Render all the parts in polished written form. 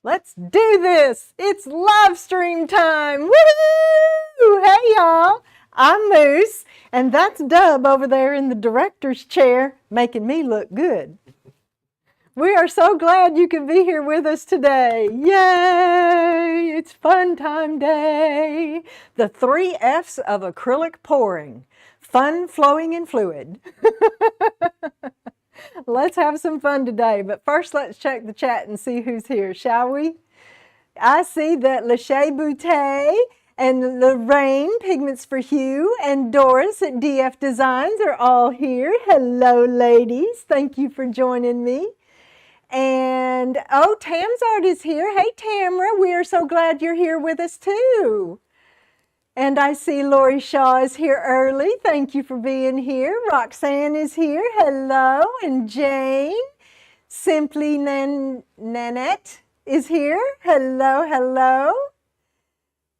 Let's do this. It's live stream time. Woohoo! Hey y'all, I'm Moose, and that's Dub over there in the director's chair making me look good. We are so glad you can be here with us today. Yay! It's fun time day. The 3 F's of acrylic pouring. Fun, flowing, and fluid. Let's have some fun today, but first let's check the chat and see who's here, shall we? I see that Lachey Boutte and Lorraine, Pigments for Hue, and Doris at DF Designs are all here. Hello, ladies. Thank you for joining me. And, oh, Tam's Art is here. Hey, Tamra, we are so glad you're here with us, too. And I see Lori Shaw is here early. Thank you for being here. Roxanne is here. Hello. And Jane, Simply Nanette is here. Hello, hello.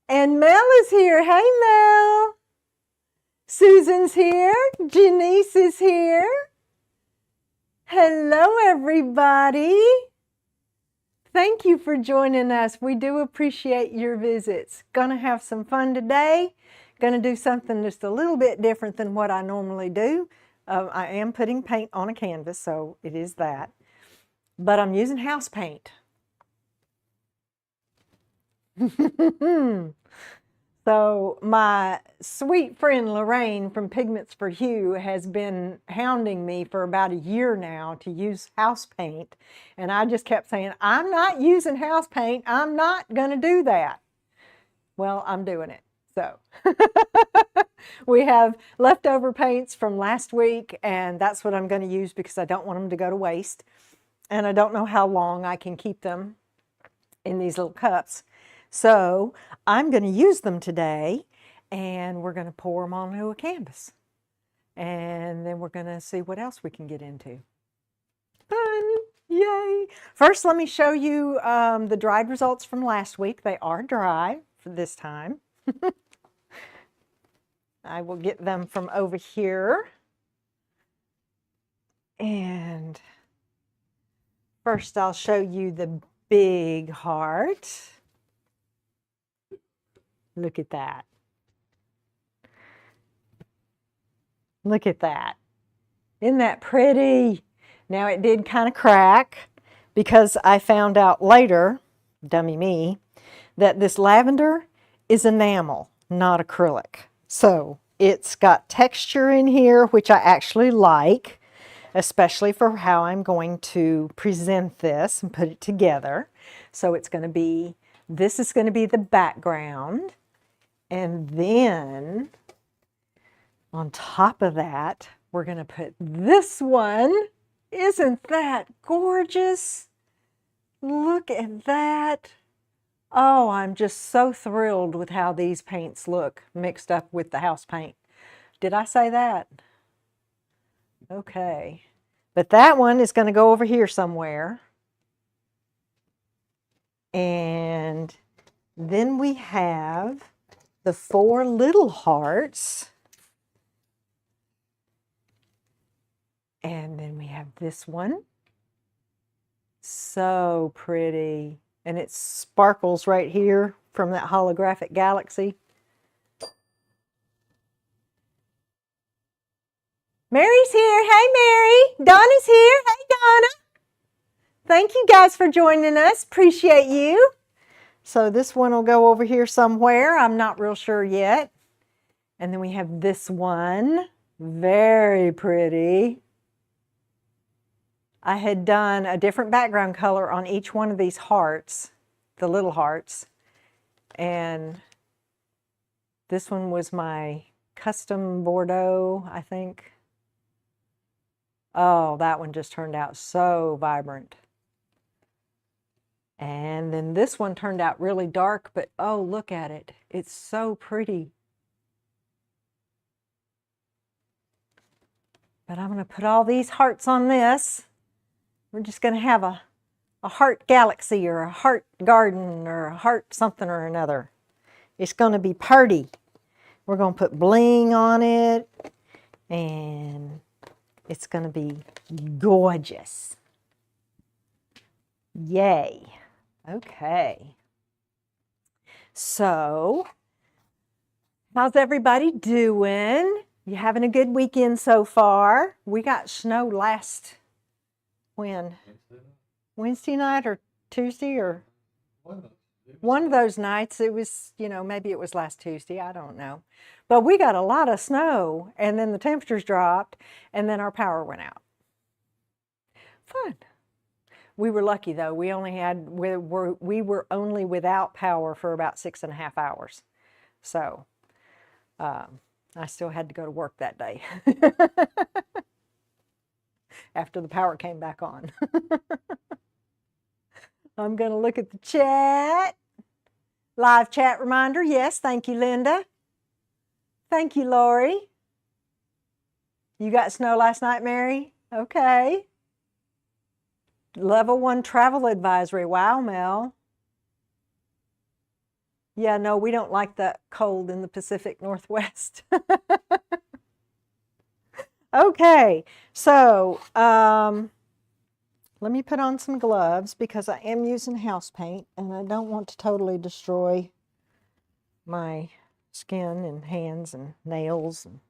And Mel is here. Hey, Mel. Susan's here. Janice is here. Hello, everybody. Thank you for joining us. We do appreciate your visits. Gonna have some fun today. Gonna do something just a little bit different than what I normally do. I am putting paint on a canvas, so it is that. But I'm using house paint. So my sweet friend Lorraine from Pigments for Hue has been hounding me for about a year now to use house paint. And I just kept saying, I'm not using house paint. I'm not going to do that. Well, I'm doing it. So we have leftover paints from last week, and that's what I'm going to use because I don't want them to go to waste. And I don't know how long I can keep them in these little cups. So I'm going to use them today, and we're going to pour them onto a canvas. And then we're going to see what else we can get into. Fun! Yay! First, let me show you the dried results from last week. They are dry for this time. I will get them from over here. And first, I'll show you the big heart. Look at that. Look at that. Isn't that pretty? Now it did kind of crack because I found out later, dummy me, that this lavender is enamel, not acrylic. So it's got texture in here, which I actually like, especially for how I'm going to present this and put it together. So it's going to be, this is going to be the background. And then on top of that, we're going to put this one. Isn't that gorgeous? Look at that. Oh, I'm just so thrilled with how these paints look mixed up with the house paint. Did I say that? Okay. But that one is going to go over here somewhere. And then we have the 4 little hearts. And then we have this one. So pretty. And it sparkles right here from that holographic galaxy. Mary's here. Hey, Mary. Donna's here. Hey, Donna. Thank you guys for joining us. Appreciate you. So this one will go over here somewhere. I'm not real sure yet. And then we have this one. Very pretty. I had done a different background color on each one of these hearts, the little hearts. And this one was my custom Bordeaux, I think. Oh, that one just turned out so vibrant. And then this one turned out really dark, but oh, look at it. It's so pretty. But I'm going to put all these hearts on this. We're just going to have a heart galaxy or a heart garden or a heart something or another. It's going to be pretty. We're going to put bling on it, and it's going to be gorgeous. Yay. Okay. So, how's everybody doing? You having a good weekend so far? We got snow last, when? Wednesday night or Tuesday or? One of those nights. It was, maybe it was last Tuesday. I don't know. But we got a lot of snow, and then the temperatures dropped, and then our power went out. Fun. We were lucky though. We were only without power for about 6.5 hours. So I still had to go to work that day after the power came back on. I'm going to look at the chat. Live chat reminder. Yes, thank you, Linda. Thank you, Lori. You got snow last night, Mary? Okay. Level 1 travel advisory. Wow, Mel. Yeah, no, we don't like the cold in the Pacific Northwest. Okay, so let me put on some gloves because I am using house paint and I don't want to totally destroy my skin and hands and nails and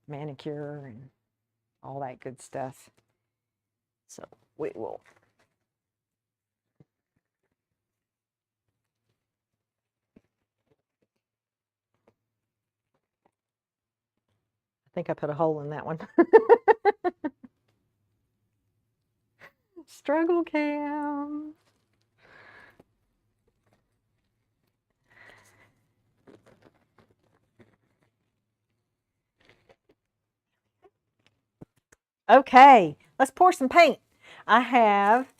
manicure and all that good stuff. So we will. I think I put a hole in that one. Struggle cam. Okay, let's pour some paint. I have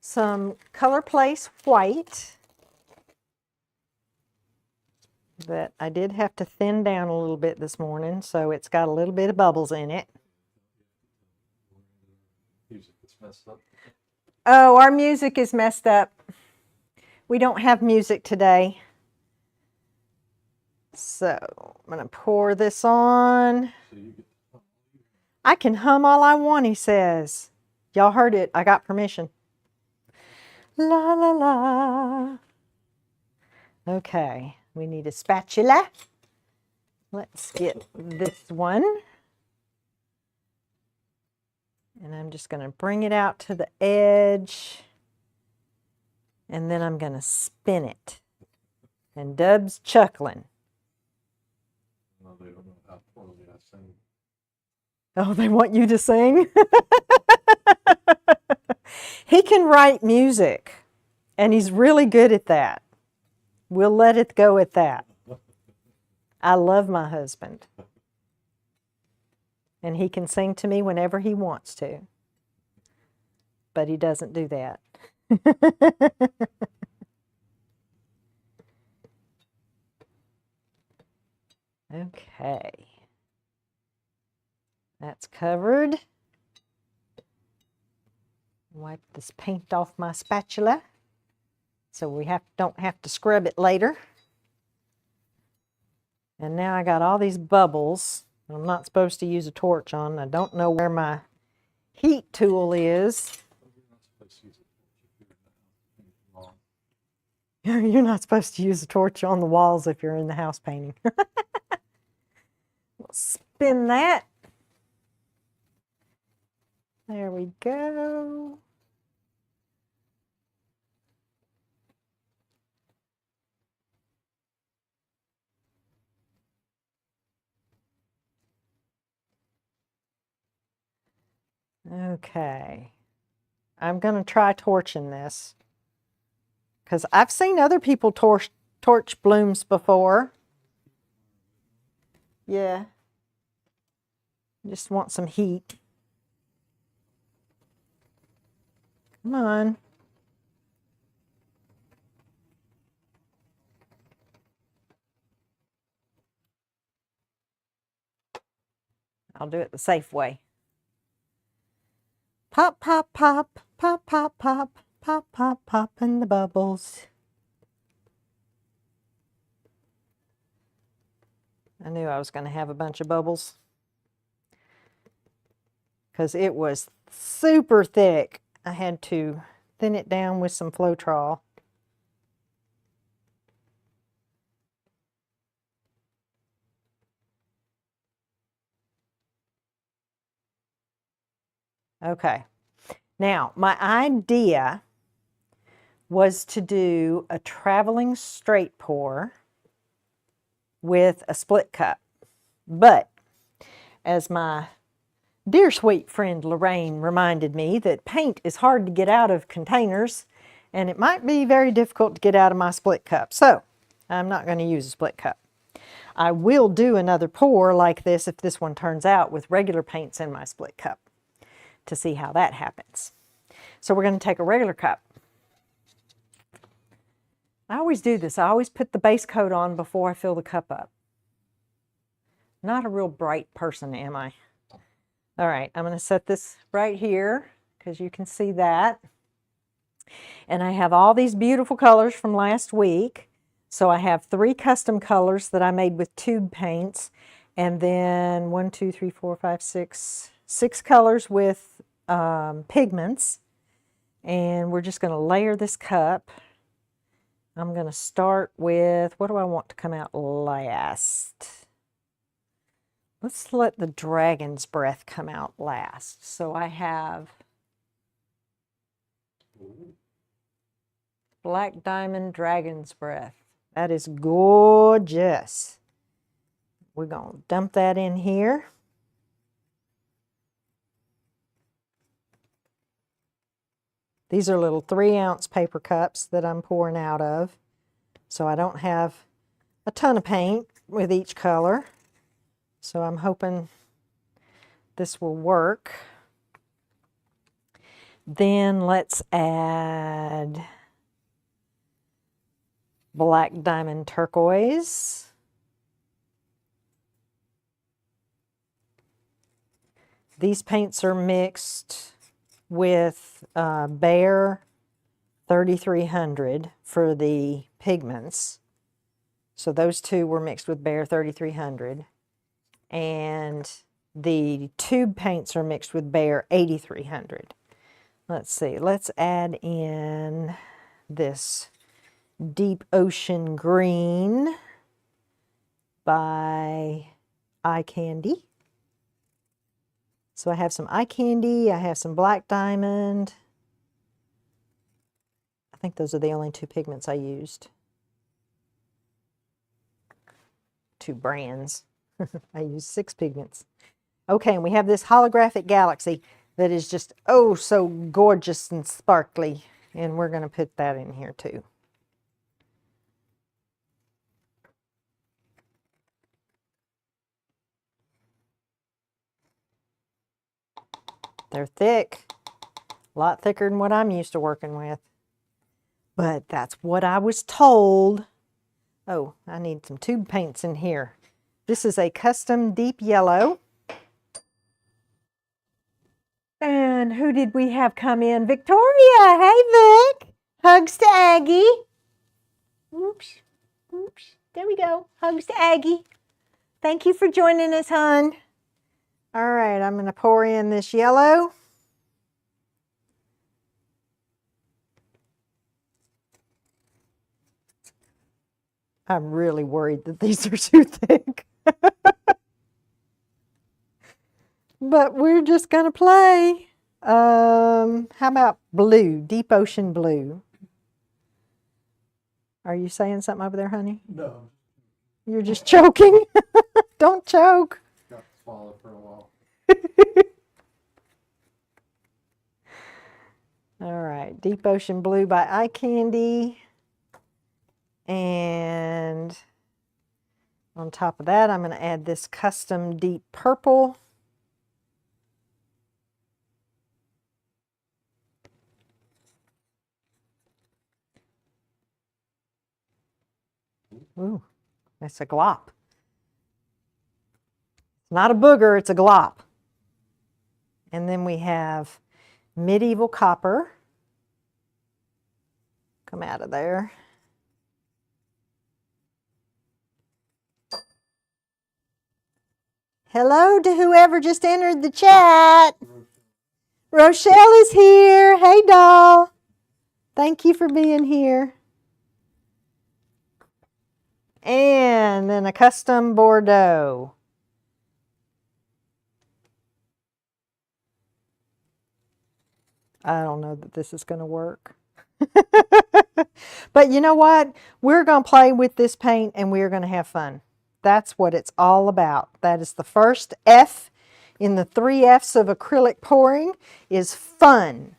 some Color Place white that I did have to thin down a little bit this morning, so it's got a little bit of bubbles in it. Oh, our music is messed up. We don't have music today. So I'm going to pour this on. I can hum all I want, he says. Y'all heard it. I got permission. La la la. Okay, we need a spatula. Let's get this one. And I'm just going to bring it out to the edge. And then I'm going to spin it. And Dub's chuckling. No, they don't know how poorly I sing. Oh, they want you to sing? He can write music, and he's really good at that. We'll let it go at that. I love my husband. And he can sing to me whenever he wants to. But he doesn't do that. Okay. That's covered. Wipe this paint off my spatula so we don't have to scrub it later. And now I got all these bubbles. I'm not supposed to use a torch on. I don't know where my heat tool is. You're not supposed to use a torch on the walls if you're in the house painting. We'll spin that. There we go. Okay. I'm going to try torching this because I've seen other people torch blooms before. Yeah. Just want some heat. Come on. I'll do it the safe way. Pop, pop, pop, pop, pop, pop, pop, pop, pop in the bubbles. I knew I was going to have a bunch of bubbles because it was super thick. I had to thin it down with some Floetrol. Okay. Now, my idea was to do a traveling straight pour with a split cup. But as my dear sweet friend Lorraine reminded me that paint is hard to get out of containers and it might be very difficult to get out of my split cup. So I'm not going to use a split cup. I will do another pour like this if this one turns out with regular paints in my split cup to see how that happens. So we're going to take a regular cup. I always do this. I always put the base coat on before I fill the cup up. Not a real bright person, am I? All right, I'm going to set this right here because you can see that. And I have all these beautiful colors from last week. So I have 3 custom colors that I made with tube paints. And then 1, 2, 3, 4, 5, 6, 6 colors with pigments. And we're just going to layer this cup. I'm going to start with, what do I want to come out last? Let's let the dragon's breath come out last. So I have Black Diamond Dragon's Breath. That is gorgeous. We're going to dump that in here. These are little 3-ounce paper cups that I'm pouring out of. So I don't have a ton of paint with each color. So I'm hoping this will work. Then let's add Black Diamond Turquoise. These paints are mixed with Behr 3300 for the pigments. So those 2 were mixed with Behr 3300. And the tube paints are mixed with Behr 8300. Let's see, let's add in this Deep Ocean Green by Eye Candy. So I have some Eye Candy, I have some Black Diamond. I think those are the only 2 pigments I used. 2 brands. I used 6 pigments. Okay, and we have this holographic galaxy that is just, oh, so gorgeous and sparkly. And we're going to put that in here too. They're thick, a lot thicker than what I'm used to working with. But that's what I was told. Oh, I need some tube paints in here. This is a custom deep yellow. And who did we have come in? Victoria. Hey, Vic. Hugs to Aggie. Oops. Oops. There we go. Hugs to Aggie. Thank you for joining us, hon. All right, I'm going to pour in this yellow. I'm really worried that these are too thick. But we're just going to play. How about blue, Deep Ocean Blue? Are you saying something over there, honey? No. You're just choking? Don't choke. Got to swallow for a while. All right, Deep Ocean Blue by Eye Candy. And on top of that, I'm going to add this custom deep purple. Ooh, that's a glop. It's not a booger, it's a glop. And then we have Medieval Copper. Come out of there. Hello to whoever just entered the chat. Rochelle is here. Hey, doll. Thank you for being here. And then a custom Bordeaux. I don't know that this is going to work. But you know what? We're going to play with this paint and we're going to have fun. That's what it's all about. That is the first F in the 3 F's of acrylic pouring, is fun.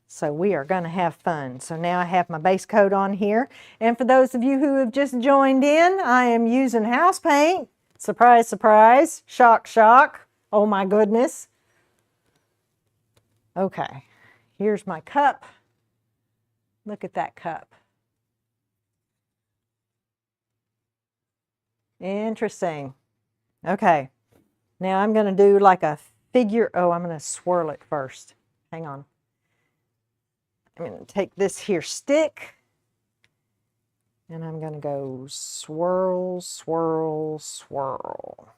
So we are going to have fun. So now I have my base coat on here. And for those of you who have just joined in, I am using house paint. Surprise, surprise. Shock, shock. Oh my goodness. Okay, here's my cup. Look at that cup. Interesting. Okay, now I'm going to do like a figure. Oh, I'm going to swirl it first. Hang on. I'm going to take this here stick and I'm going to go swirl, swirl, swirl.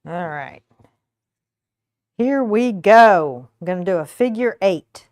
All right. Here we go. I'm going to do a figure 8.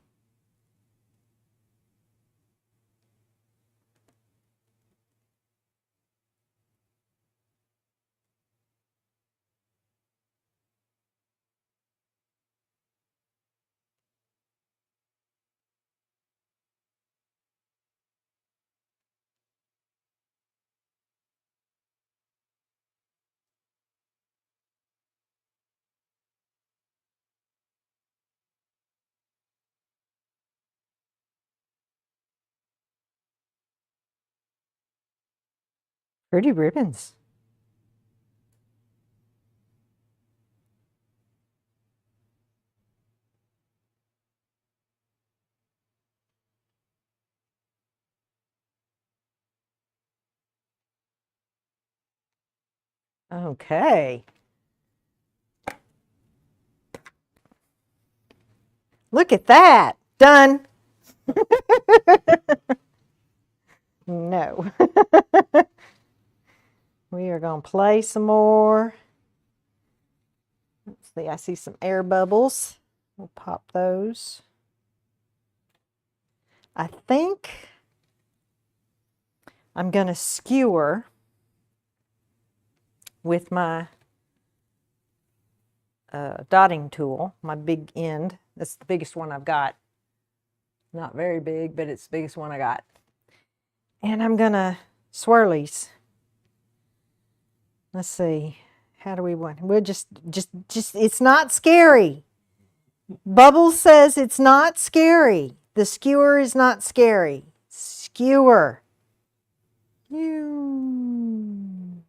Pretty ribbons. Okay. Look at that. Done. No. We are going to play some more. Let's see, I see some air bubbles. We'll pop those. I think I'm going to skewer with my dotting tool, my big end. That's the biggest one I've got. Not very big, but it's the biggest one I got. And I'm going to swirlies. Let's see. How do we want? We'll just, it's not scary. Bubbles says it's not scary. The skewer is not scary. Skewer. I'm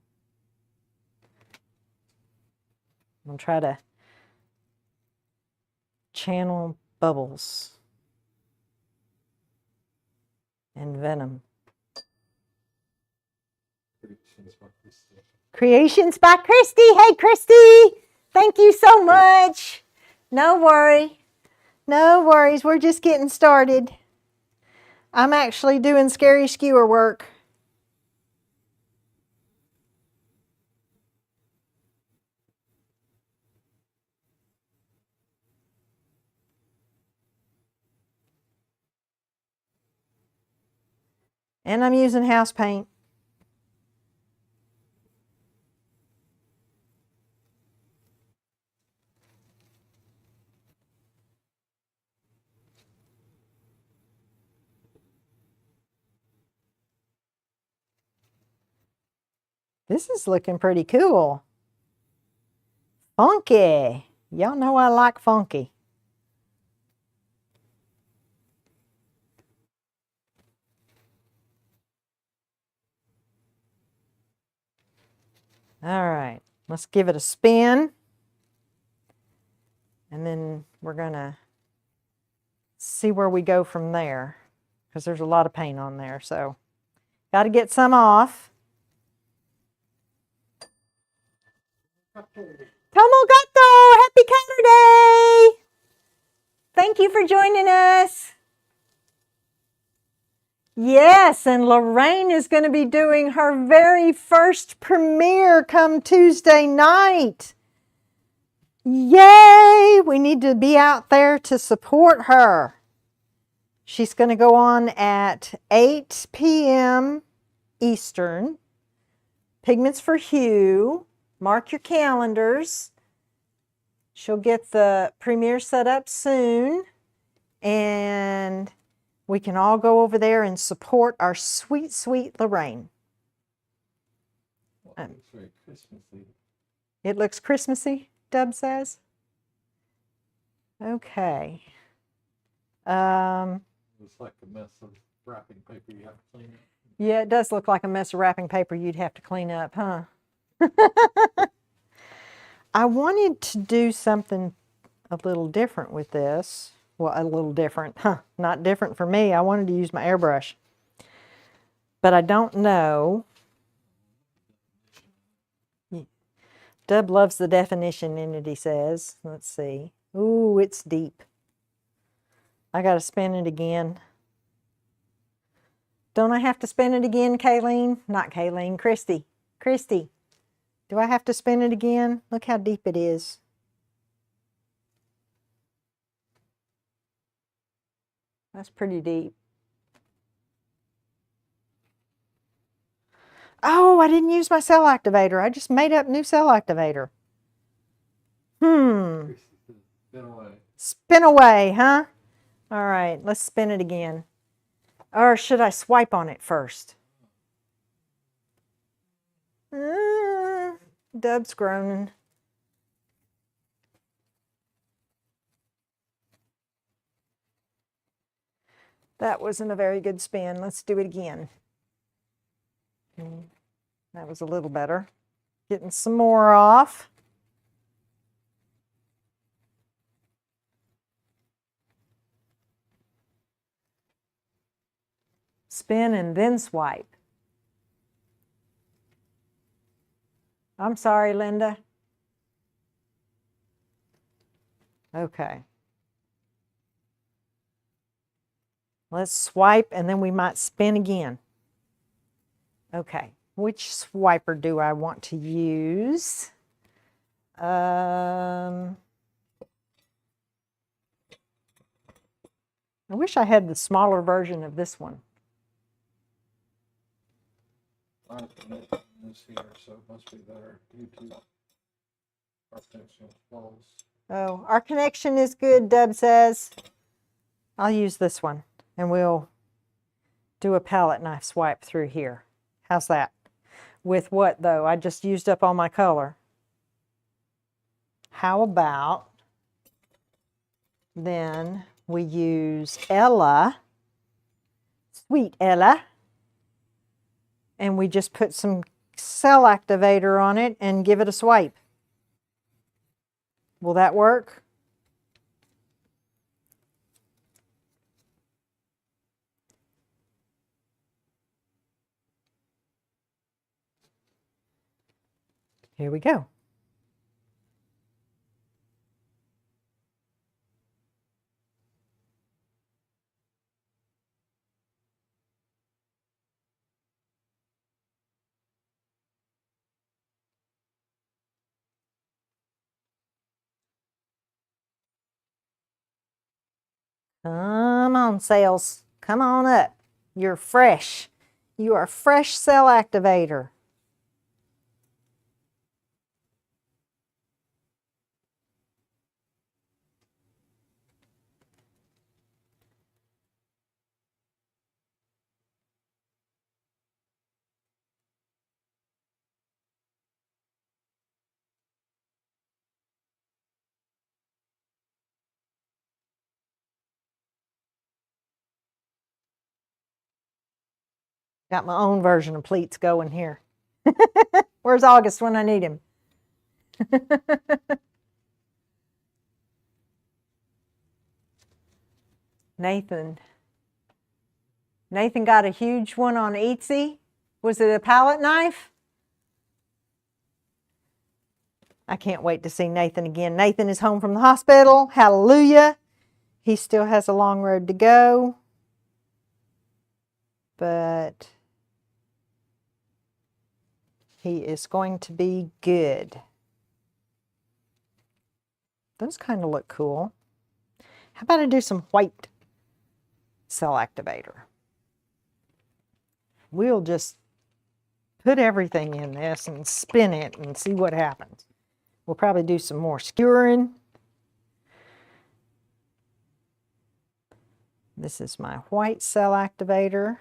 going to try to channel Bubbles and Venom. Creations by Christy. Hey, Christy. Thank you so much. No worry. No worries. We're just getting started. I'm actually doing scary skewer work. And I'm using house paint. This is looking pretty cool. Funky. Y'all know I like funky. All right, let's give it a spin. And then we're gonna see where we go from there, because there's a lot of paint on there, so got to get some off. Tomo Gato, happy Saturday! Thank you for joining us. Yes, and Lorraine is going to be doing her very first premiere come Tuesday night. Yay! We need to be out there to support her. She's going to go on at 8 p.m. Eastern, Pigments for Hue. Mark your calendars. She'll get the premiere set up soon, and we can all go over there and support our sweet, sweet Lorraine. Well, it looks very Christmassy. It looks Christmassy, Dub says. Okay. Looks like a mess of wrapping paper you have to clean up. Yeah, it does look like a mess of wrapping paper you'd have to clean up, huh? I wanted to do something a little different with this. Well, a little different, not different for me. I wanted to use my airbrush. But I don't know. Dub loves the definition in it, he says. Let's see. Ooh, it's deep. I got to spin it again. Don't I have to spin it again, Kayleen? Not Kayleen, Christy. Christy, do I have to spin it again? Look how deep it is. That's pretty deep. Oh, I didn't use my cell activator. I just made up new cell activator. Spin away. Spin away, huh? All right, let's spin it again. Or should I swipe on it first? Dub's groaning. That wasn't a very good spin. Let's do it again. That was a little better. Getting some more off. Spin and then swipe. I'm sorry, Linda. Okay. Let's swipe and then we might spin again. Okay, which swiper do I want to use? I wish I had the smaller version of this one. Our connection is here, so it must be better. YouTube. Our connection is false. Oh, our connection is good, Deb says. I'll use this one and we'll do a palette knife swipe through here. How's that? With what though? I just used up all my color. How about then we use Ella, sweet Ella, and we just put some cell activator on it and give it a swipe. Will that work? Here we go. Come on, sales. Come on up. You're fresh. You are fresh cell activator. Got my own version of pleats going here. Where's August when I need him? Nathan. Nathan got a huge one on Etsy. Was it a palette knife? I can't wait to see Nathan again. Nathan is home from the hospital. Hallelujah. He still has a long road to go. But he is going to be good. Those kind of look cool. How about I do some white cell activator? We'll just put everything in this and spin it and see what happens. We'll probably do some more skewering. This is my white cell activator.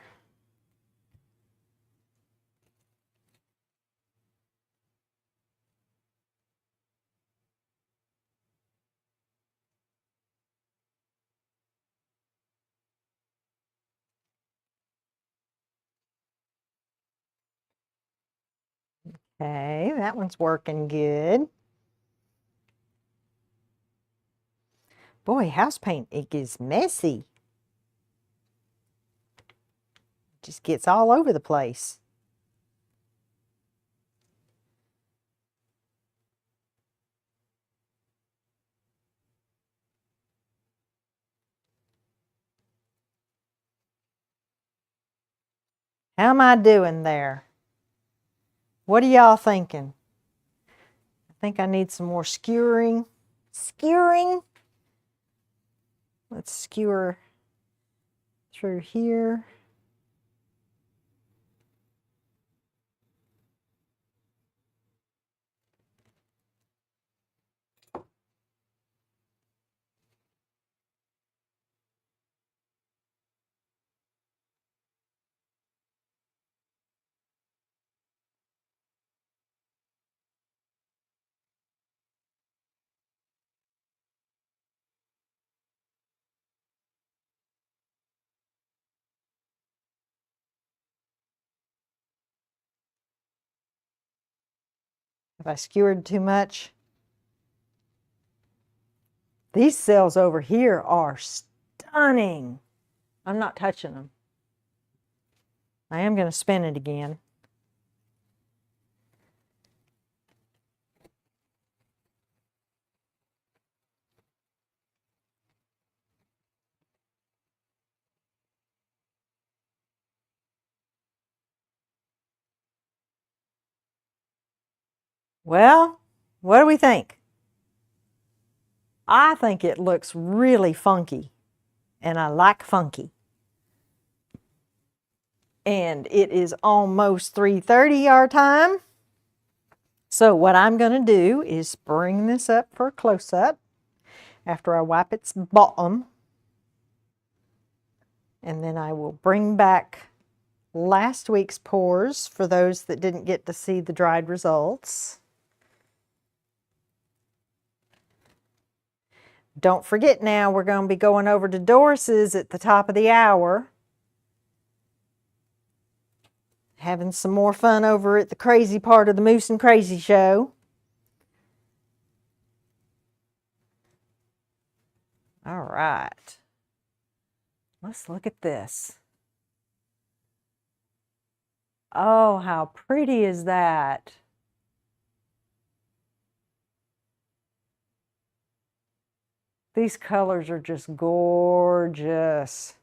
Okay, that one's working good. Boy, house paint, it gets messy. Just gets all over the place. How am I doing there? What are y'all thinking? I think I need some more skewering. Skewering? Let's skewer through here. Have I skewered too much? These cells over here are stunning. I'm not touching them. I am going to spin it again. Well, what do we think? I think it looks really funky, and I like funky. And it is almost 3:30 our time. So what I'm going to do is bring this up for a close-up after I wipe its bottom. And then I will bring back last week's pours for those that didn't get to see the dried results. Don't forget now, we're going to be going over to Doris's at the top of the hour. Having some more fun over at the crazy part of the Moose and Crazy show. All right. Let's look at this. Oh, how pretty is that? These colors are just gorgeous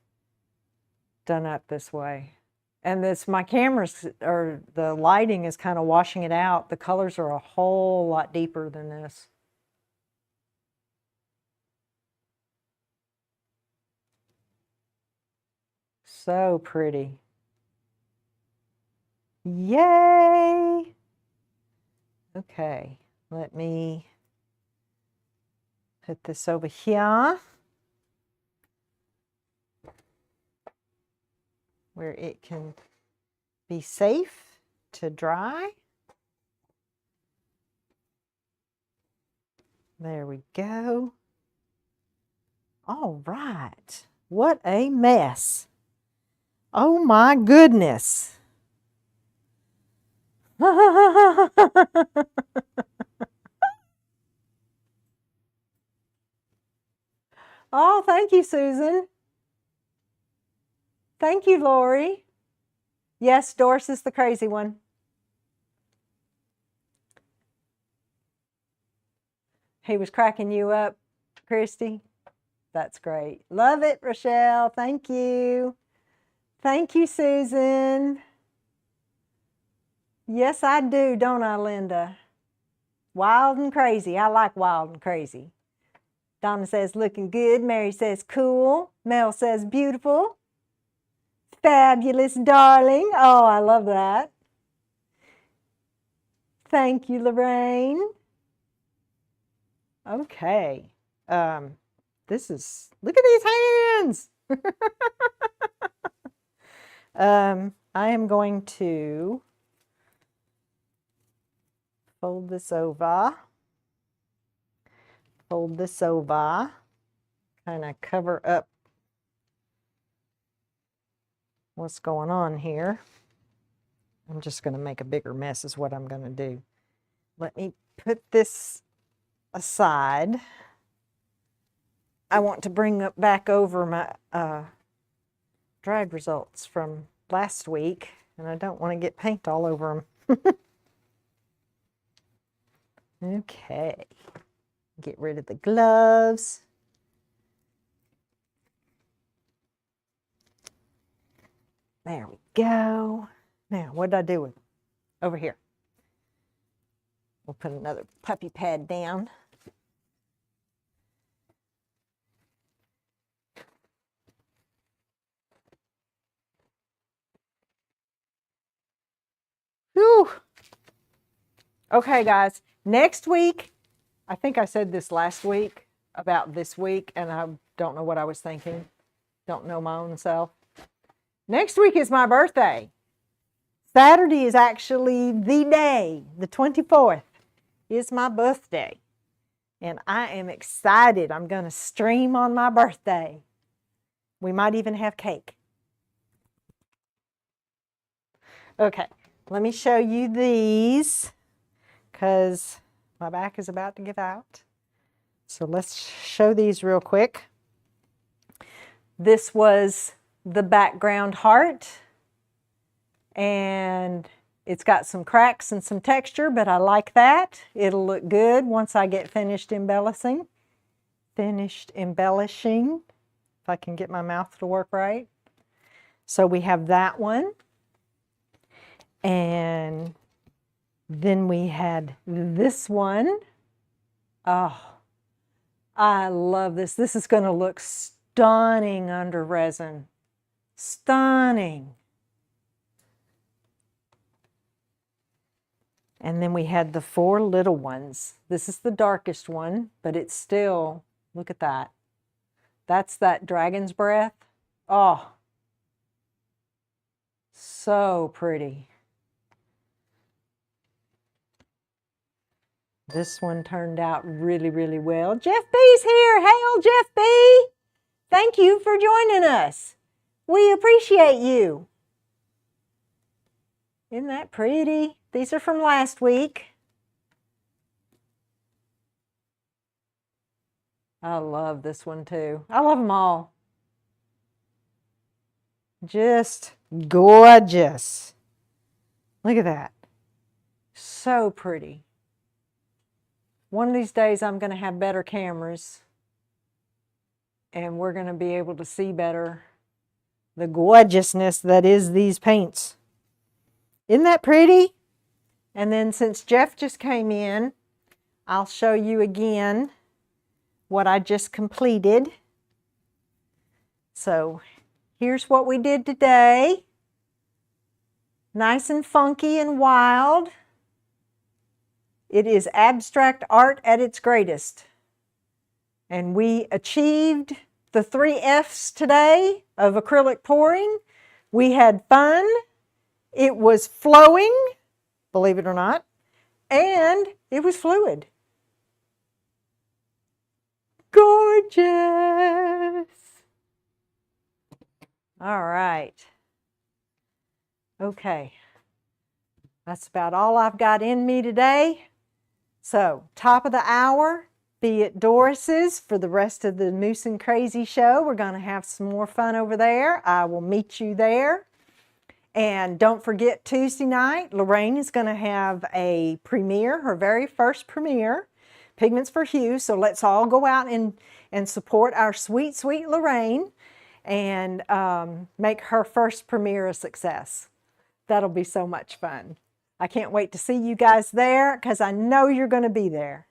done up this way. And this, my cameras, or the lighting is kind of washing it out. The colors are a whole lot deeper than this. So pretty. Yay! Okay, let me put this over here where it can be safe to dry. There we go. All right, what a mess. Oh my goodness. Oh, thank you, Susan. Thank you, Lori. Yes, Doris is the crazy one. He was cracking you up, Christy. That's great. Love it, Rochelle. Thank you. Thank you, Susan. Yes, I do, don't I, Linda? Wild and crazy. I like wild and crazy. Donna says, looking good. Mary says, cool. Mel says, beautiful. Fabulous, darling. Oh, I love that. Thank you, Lorraine. Okay. Look at these hands. I am going to fold this over, kind of cover up what's going on here. I'm just going to make a bigger mess is what I'm going to do. Let me put this aside. I want to bring back over my dried results from last week, and I don't want to get paint all over them. Okay, get rid of the gloves. There we go. Now, what did I do with them? Over here. We'll put another puppy pad down. Whew. Okay, guys, next week, I think I said this last week about this week, and I don't know what I was thinking. Don't know my own self. Next week is my birthday. Saturday is actually the day, the 24th is my birthday. And I am excited. I'm going to stream on my birthday. We might even have cake. Okay, let me show you these because my back is about to give out. So let's show these real quick. This was the background heart, and it's got some cracks and some texture, but I like that. It'll look good once I get finished embellishing. If I can get my mouth to work right. So we have that one. And then we had this one. Oh, I love this. This is going to look stunning under resin. Stunning. And then we had the 4 little ones. This is the darkest one, but it's still, look at that. That's that dragon's breath. Oh, so pretty. This one turned out really, really well. Jeff B's here. Hail, Jeff B. Thank you for joining us. We appreciate you. Isn't that pretty? These are from last week. I love this one too. I love them all. Just gorgeous. Look at that. So pretty. One of these days I'm going to have better cameras and we're going to be able to see better the gorgeousness that is these paints. Isn't that pretty? And then since Jeff just came in, I'll show you again what I just completed. So here's what we did today. Nice and funky and wild. It is abstract art at its greatest. And we achieved the 3 F's today of acrylic pouring. We had fun. It was flowing, believe it or not, and it was fluid. Gorgeous. All right. Okay. That's about all I've got in me today. So, top of the hour, be at Doris's for the rest of the Moose and Crazy show. We're going to have some more fun over there. I will meet you there. And don't forget, Tuesday night, Lorraine is going to have a premiere, her very first premiere, Pigments for Hue. So let's all go out and support our sweet, sweet Lorraine and make her first premiere a success. That'll be so much fun. I can't wait to see you guys there because I know you're going to be there.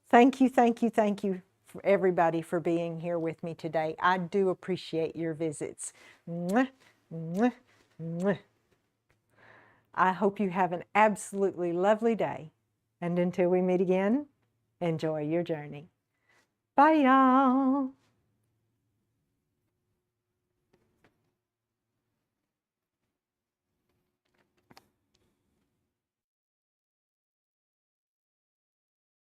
Thank you, thank you, thank you for everybody for being here with me today. I do appreciate your visits. Mwah, mwah. I hope you have an absolutely lovely day. And until we meet again, enjoy your journey. Bye, y'all.